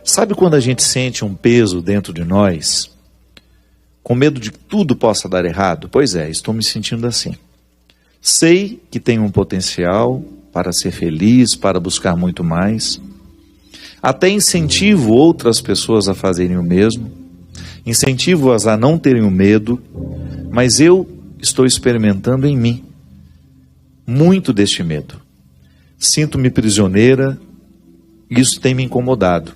Sabe quando a gente sente um peso dentro de nós, com medo de que tudo possa dar errado? Pois é, estou me sentindo assim. Sei que tenho um potencial para ser feliz, para buscar muito mais. Até incentivo outras pessoas a fazerem o mesmo. Incentivo-as a não terem o medo, mas eu estou experimentando em mim muito deste medo. Sinto-me prisioneira, isso tem me incomodado.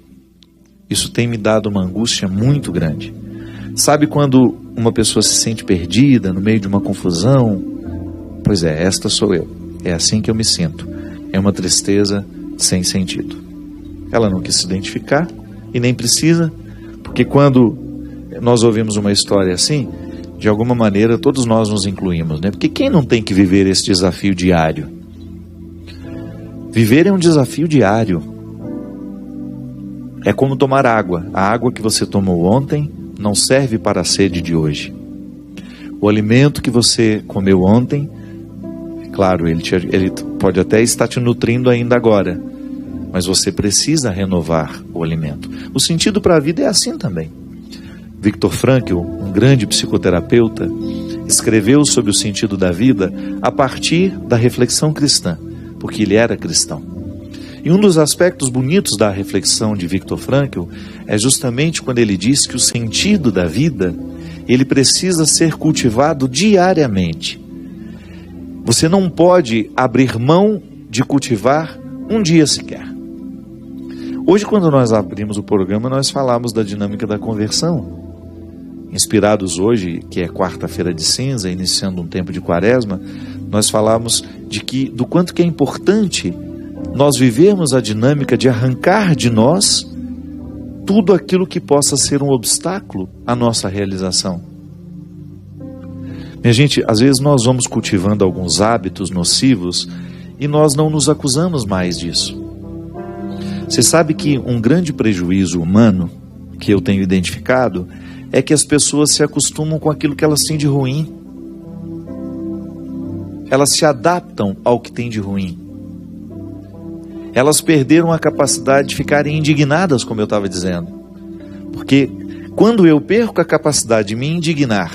Isso tem me dado uma angústia muito grande. Sabe quando uma pessoa se sente perdida no meio de uma confusão? Pois é, esta sou eu. É assim que eu me sinto. É uma tristeza sem sentido. Ela não quis se identificar e nem precisa, porque quando nós ouvimos uma história assim, de alguma maneira todos nós nos incluímos, né? Porque quem não tem que viver esse desafio diário? Viver é um desafio diário. É como tomar água. A água que você tomou ontem não serve para a sede de hoje. O alimento que você comeu ontem, claro, ele pode até estar te nutrindo ainda agora, mas você precisa renovar o alimento. O sentido para a vida é assim também. Viktor Frankl, um grande psicoterapeuta, escreveu sobre o sentido da vida a partir da reflexão cristã, porque ele era cristão. E um dos aspectos bonitos da reflexão de Viktor Frankl é justamente quando ele diz que o sentido da vida, ele precisa ser cultivado diariamente. Você não pode abrir mão de cultivar um dia sequer. Hoje, quando nós abrimos o programa, nós falamos da dinâmica da conversão. Inspirados hoje, que é quarta-feira de cinza, iniciando um tempo de quaresma, nós falamos do quanto que é importante nós vivermos a dinâmica de arrancar de nós tudo aquilo que possa ser um obstáculo à nossa realização. Minha gente, às vezes nós vamos cultivando alguns hábitos nocivos e nós não nos acusamos mais disso. Você sabe que um grande prejuízo humano que eu tenho identificado é que as pessoas se acostumam com aquilo que elas têm de ruim. Elas se adaptam ao que tem de ruim. Elas perderam a capacidade de ficarem indignadas, como eu estava dizendo. Porque quando eu perco a capacidade de me indignar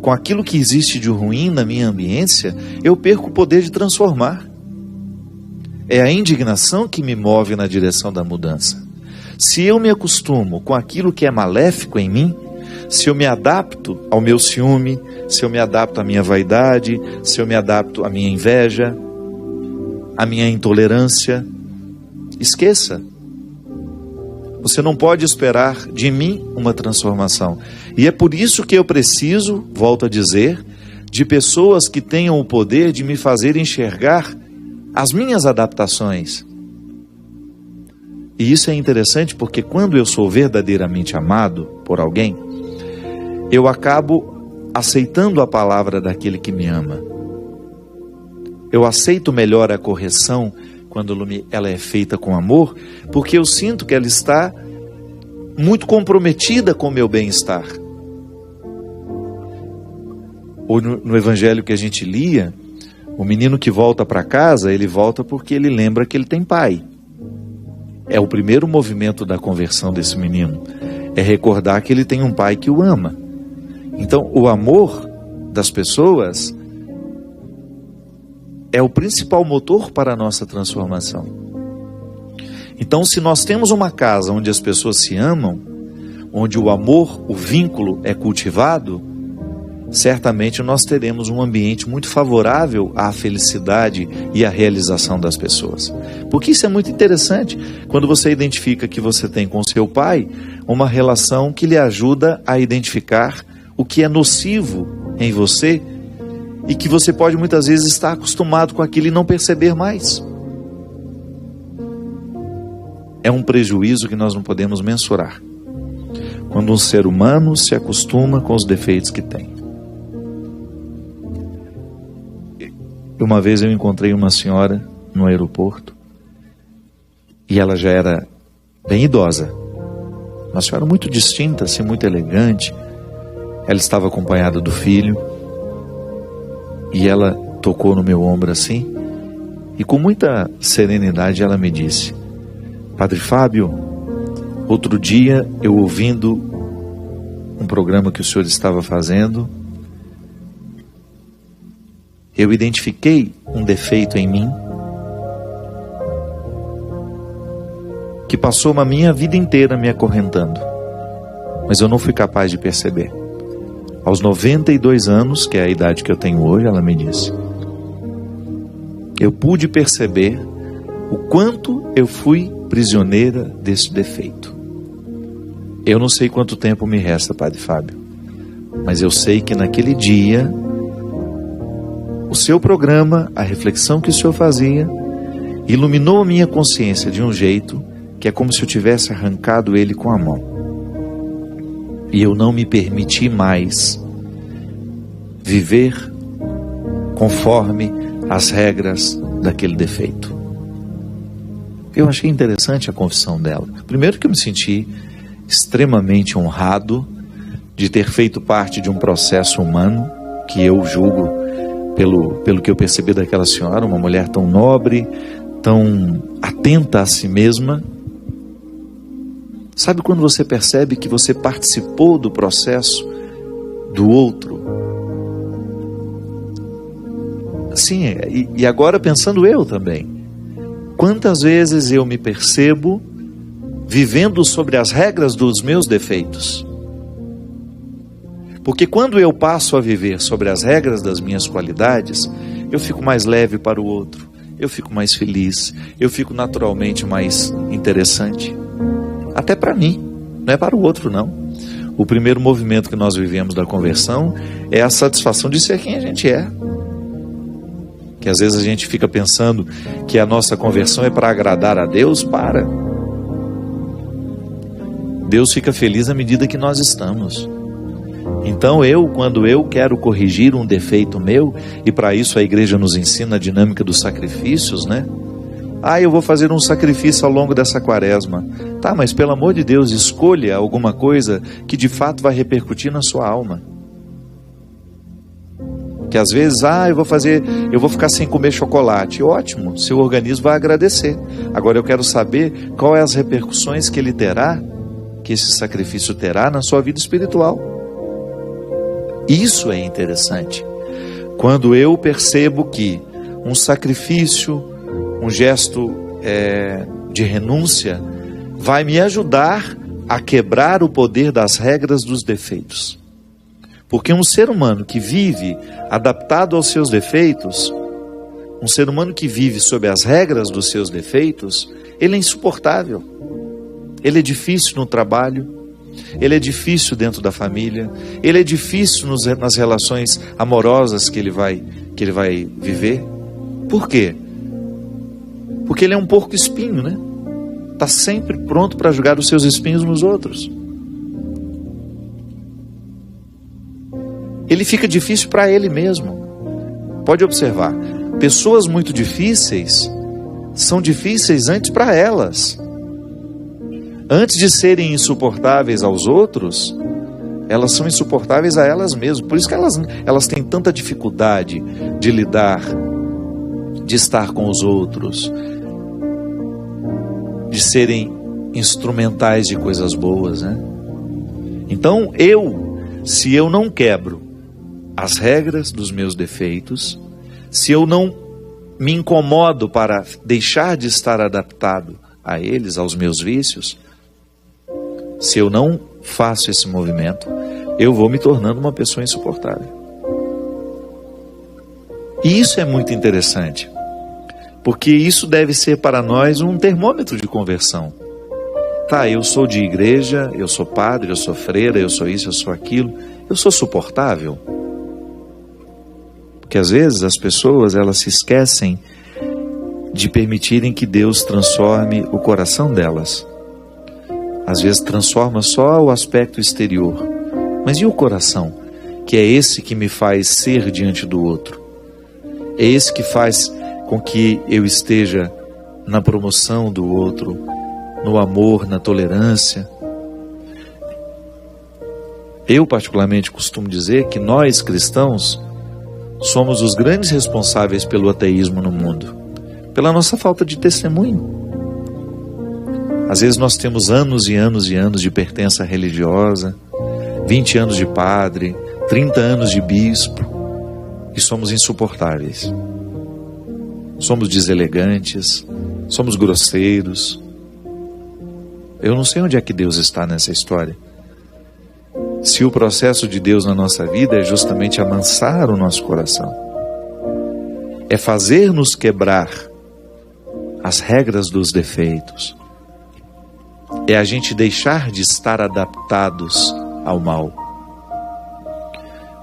com aquilo que existe de ruim na minha ambiência, eu perco o poder de transformar. É a indignação que me move na direção da mudança. Se eu me acostumo com aquilo que é maléfico em mim, se eu me adapto ao meu ciúme, se eu me adapto à minha vaidade, se eu me adapto à minha inveja, à minha intolerância, esqueça. Você não pode esperar de mim uma transformação. E é por isso que eu preciso, volto a dizer, de pessoas que tenham o poder de me fazer enxergar as minhas adaptações. E isso é interessante porque quando eu sou verdadeiramente amado por alguém, eu acabo aceitando a palavra daquele que me ama. Eu aceito melhor a correção quando ela é feita com amor, porque eu sinto que ela está muito comprometida com o meu bem-estar. Ou no evangelho que a gente lia, o menino que volta para casa, ele volta porque ele lembra que ele tem pai. É o primeiro movimento da conversão desse menino, é recordar que ele tem um pai que o ama. Então, o amor das pessoas é o principal motor para a nossa transformação. Então, se nós temos uma casa onde as pessoas se amam, onde o amor, o vínculo é cultivado, certamente nós teremos um ambiente muito favorável à felicidade e à realização das pessoas. Porque isso é muito interessante, quando você identifica que você tem com seu pai uma relação que lhe ajuda a identificar o que é nocivo em você e que você pode muitas vezes estar acostumado com aquilo e não perceber mais. É um prejuízo que nós não podemos mensurar, quando um ser humano se acostuma com os defeitos que tem. Uma vez eu encontrei uma senhora no aeroporto e ela já era bem idosa, uma senhora muito distinta, assim, muito elegante. Ela estava acompanhada do filho e ela tocou no meu ombro assim e com muita serenidade ela me disse: Padre Fábio, Outro dia, eu ouvindo um programa que o senhor estava fazendo, eu identifiquei um defeito em mim que passou uma minha vida inteira me acorrentando, mas eu não fui capaz de perceber. Aos 92 anos, que é a idade que eu tenho hoje, ela me disse, eu pude perceber o quanto eu fui prisioneira desse defeito. Eu não sei quanto tempo me resta, Padre Fábio, mas eu sei que naquele dia, o seu programa, a reflexão que o senhor fazia, iluminou a minha consciência de um jeito que é como se eu tivesse arrancado ele com a mão. E eu não me permiti mais viver conforme as regras daquele defeito. Eu achei interessante a confissão dela. Primeiro que eu me senti extremamente honrado de ter feito parte de um processo humano que eu julgo, pelo que eu percebi daquela senhora, uma mulher tão nobre, tão atenta a si mesma. Sabe quando você percebe que você participou do processo do outro? Sim, e agora pensando eu também. Quantas vezes eu me percebo vivendo sobre as regras dos meus defeitos? Porque quando eu passo a viver sobre as regras das minhas qualidades, eu fico mais leve para o outro, eu fico mais feliz, eu fico naturalmente mais interessante. Até para mim, não é para o outro não. O primeiro movimento que nós vivemos da conversão é a satisfação de ser quem a gente é. Que às vezes a gente fica pensando que a nossa conversão é para agradar a Deus. Para. Deus fica feliz à medida que nós estamos. Então quando eu quero corrigir um defeito meu, e para isso a igreja nos ensina a dinâmica dos sacrifícios, né? Eu vou fazer um sacrifício ao longo dessa quaresma. Tá, mas pelo amor de Deus, escolha alguma coisa que de fato vai repercutir na sua alma. Que às vezes, eu vou ficar sem comer chocolate. Ótimo, seu organismo vai agradecer. Agora eu quero saber qual é as repercussões que ele terá, que esse sacrifício terá na sua vida espiritual. Isso é interessante. Quando eu percebo que um sacrifício, um gesto de renúncia, vai me ajudar a quebrar o poder das regras dos defeitos. Porque um ser humano que vive adaptado aos seus defeitos, um ser humano que vive sob as regras dos seus defeitos, ele é insuportável. Ele é difícil no trabalho, ele é difícil dentro da família, ele é difícil nas relações amorosas que ele vai viver. Por quê? Porque ele é um porco espinho, né? Está sempre pronto para jogar os seus espinhos nos outros. Ele fica difícil para ele mesmo. Pode observar, pessoas muito difíceis são difíceis antes para elas. Antes de serem insuportáveis aos outros, elas são insuportáveis a elas mesmas. Por isso que elas têm tanta dificuldade de lidar, de estar com os outros, de serem instrumentais de coisas boas, né? Então se eu não quebro as regras dos meus defeitos, se eu não me incomodo para deixar de estar adaptado a eles, aos meus vícios, se eu não faço esse movimento, eu vou me tornando uma pessoa insuportável. E isso é muito interessante, porque isso deve ser para nós um termômetro de conversão. Tá, eu sou de igreja, eu sou padre, eu sou freira, eu sou isso, eu sou aquilo, eu sou suportável? Porque às vezes as pessoas, elas se esquecem de permitirem que Deus transforme o coração delas. Às vezes transforma só o aspecto exterior, mas e o coração? Que é esse que me faz ser diante do outro. É esse que faz com que eu esteja na promoção do outro, no amor, na tolerância. Eu particularmente costumo dizer que nós cristãos somos os grandes responsáveis pelo ateísmo no mundo, pela nossa falta de testemunho. Às vezes nós temos anos e anos e anos de pertença religiosa, 20 anos de padre, 30 anos de bispo, e somos insuportáveis. Somos deselegantes, somos grosseiros. Eu não sei onde é que Deus está nessa história. Se o processo de Deus na nossa vida é justamente amansar o nosso coração, é fazer-nos quebrar as regras dos defeitos, é a gente deixar de estar adaptados ao mal.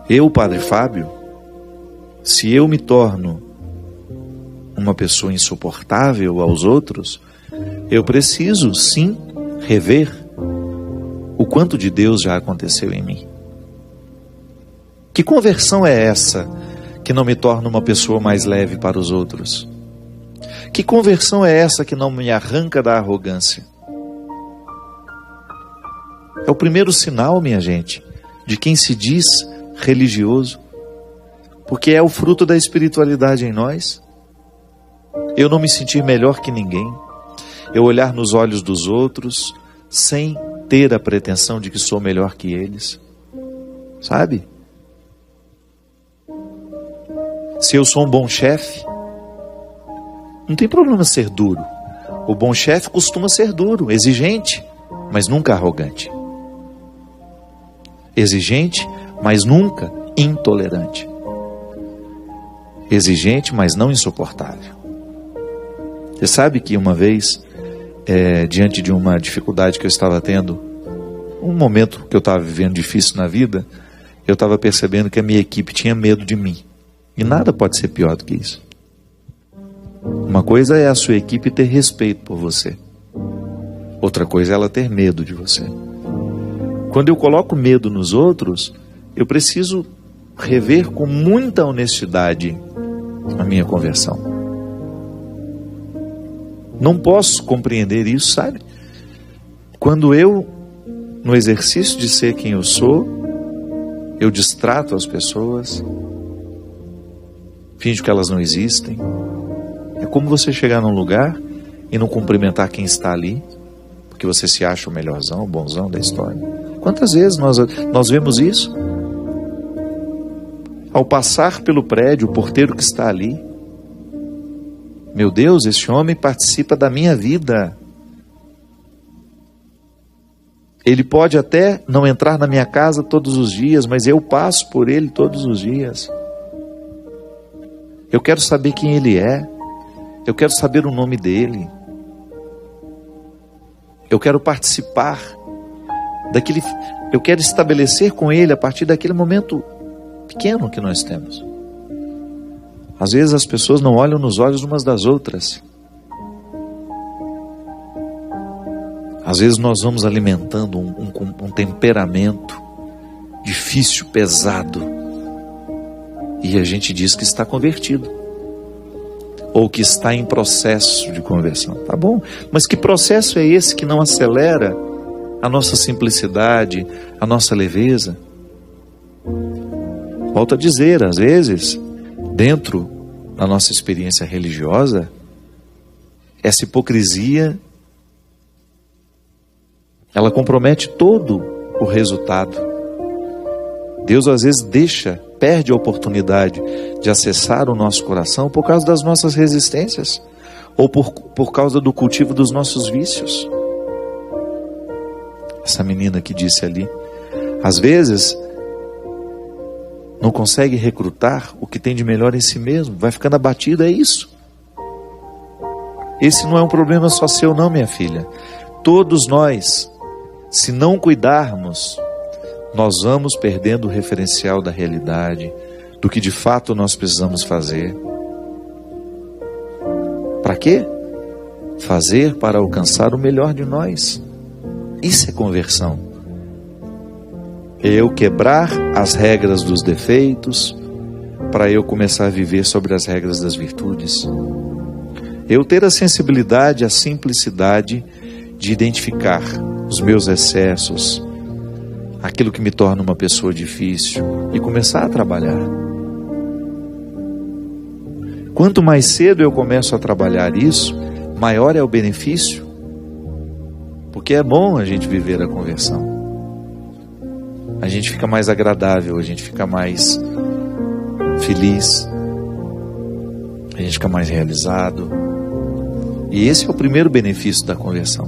Eu, Padre Fábio, se eu me torno uma pessoa insuportável aos outros, eu preciso sim rever o quanto de Deus já aconteceu em mim. Que conversão é essa que não me torna uma pessoa mais leve para os outros? Que conversão é essa que não me arranca da arrogância? É o primeiro sinal, minha gente, de quem se diz religioso, porque é o fruto da espiritualidade em nós. Eu não me sentir melhor que ninguém, eu olhar nos olhos dos outros sem ter a pretensão de que sou melhor que eles, sabe? Se eu sou um bom chefe, não tem problema ser duro. O bom chefe costuma ser duro, exigente, mas nunca arrogante. Exigente, mas nunca intolerante. Exigente, mas não insuportável. Você sabe que uma vez, diante de uma dificuldade que eu estava tendo, um momento que eu estava vivendo difícil na vida, eu estava percebendo que a minha equipe tinha medo de mim. E nada pode ser pior do que isso. Uma coisa é a sua equipe ter respeito por você. Outra coisa é ela ter medo de você. Quando eu coloco medo nos outros, eu preciso rever com muita honestidade a minha conversão. Não posso compreender isso, sabe? Quando eu, no exercício de ser quem eu sou, eu distrato as pessoas, finjo que elas não existem. É como você chegar num lugar e não cumprimentar quem está ali, porque você se acha o melhorzão, o bonzão da história. Quantas vezes nós vemos isso? Ao passar pelo prédio, o porteiro que está ali, meu Deus, esse homem participa da minha vida. Ele pode até não entrar na minha casa todos os dias, mas eu passo por ele todos os dias. Eu quero saber quem ele é. Eu quero saber o nome dele. Eu quero participar daquele. Eu quero estabelecer com ele a partir daquele momento pequeno que nós temos. Às vezes as pessoas não olham nos olhos umas das outras. Às vezes nós vamos alimentando um temperamento difícil, pesado, e a gente diz que está convertido, ou que está em processo de conversão. Tá bom, mas que processo é esse que não acelera a nossa simplicidade, a nossa leveza? Volto a dizer, às vezes, dentro da nossa experiência religiosa, essa hipocrisia, ela compromete todo o resultado. Deus às vezes perde a oportunidade de acessar o nosso coração por causa das nossas resistências, ou por causa do cultivo dos nossos vícios. Essa menina que disse ali, às vezes não consegue recrutar o que tem de melhor em si mesmo, vai ficando abatido, é isso. Esse não é um problema só seu não, minha filha. Todos nós, se não cuidarmos, nós vamos perdendo o referencial da realidade, do que de fato nós precisamos fazer. Para quê? Fazer para alcançar o melhor de nós. Isso é conversão. Eu quebrar as regras dos defeitos, para eu começar a viver sobre as regras das virtudes. Eu ter a sensibilidade, a simplicidade de identificar os meus excessos, aquilo que me torna uma pessoa difícil, e começar a trabalhar. Quanto mais cedo eu começo a trabalhar isso, maior é o benefício. Porque é bom a gente viver a conversão. A gente fica mais agradável, a gente fica mais feliz, a gente fica mais realizado. E esse é o primeiro benefício da conversão.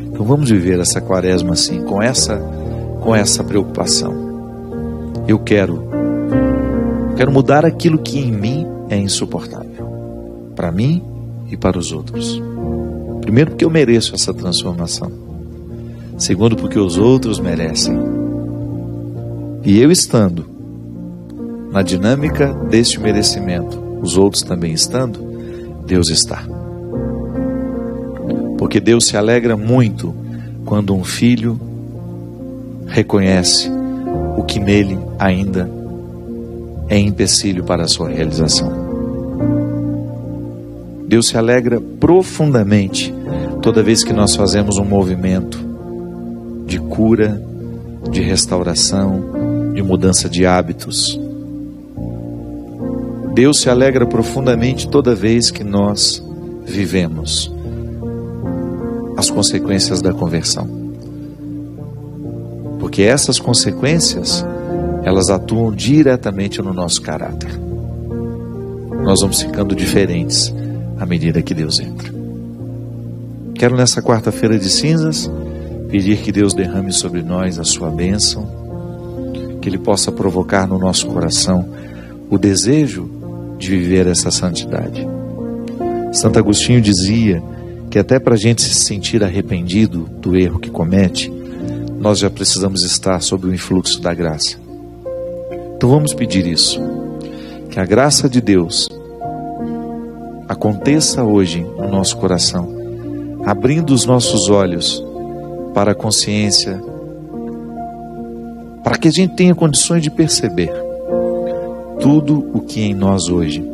Então vamos viver essa quaresma assim, com essa preocupação. Eu quero mudar aquilo que em mim é insuportável, para mim e para os outros. Primeiro, porque eu mereço essa transformação. Segundo, porque os outros merecem. E eu estando na dinâmica deste merecimento, os outros também estando, Deus está. Porque Deus se alegra muito quando um filho reconhece o que nele ainda é empecilho para a sua realização. Deus se alegra profundamente toda vez que nós fazemos um movimento de cura, de restauração, de mudança de hábitos. Deus se alegra profundamente toda vez que nós vivemos as consequências da conversão. Porque essas consequências, elas atuam diretamente no nosso caráter. Nós vamos ficando diferentes à medida que Deus entra. Quero nessa quarta-feira de cinzas pedir que Deus derrame sobre nós a sua bênção, que Ele possa provocar no nosso coração o desejo de viver essa santidade. Santo Agostinho dizia que até para a gente se sentir arrependido do erro que comete, nós já precisamos estar sob o influxo da graça. Então vamos pedir isso, que a graça de Deus aconteça hoje no nosso coração, abrindo os nossos olhos para a consciência, para que a gente tenha condições de perceber tudo o que em nós hoje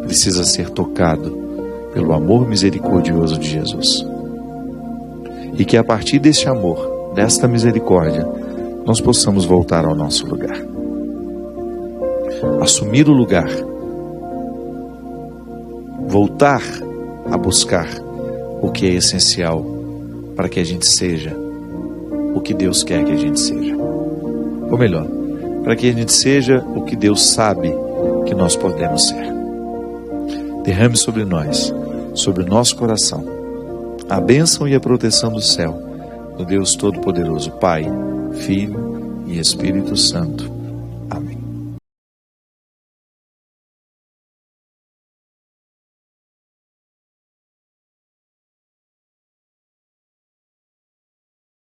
precisa ser tocado pelo amor misericordioso de Jesus. E que a partir deste amor, desta misericórdia, nós possamos voltar ao nosso lugar. Assumir o lugar. Voltar a buscar o que é essencial para que a gente seja o que Deus quer que a gente seja. Ou melhor, para que a gente seja o que Deus sabe que nós podemos ser. Derrame sobre nós, sobre o nosso coração, a bênção e a proteção do céu, do Deus Todo-Poderoso, Pai, Filho e Espírito Santo.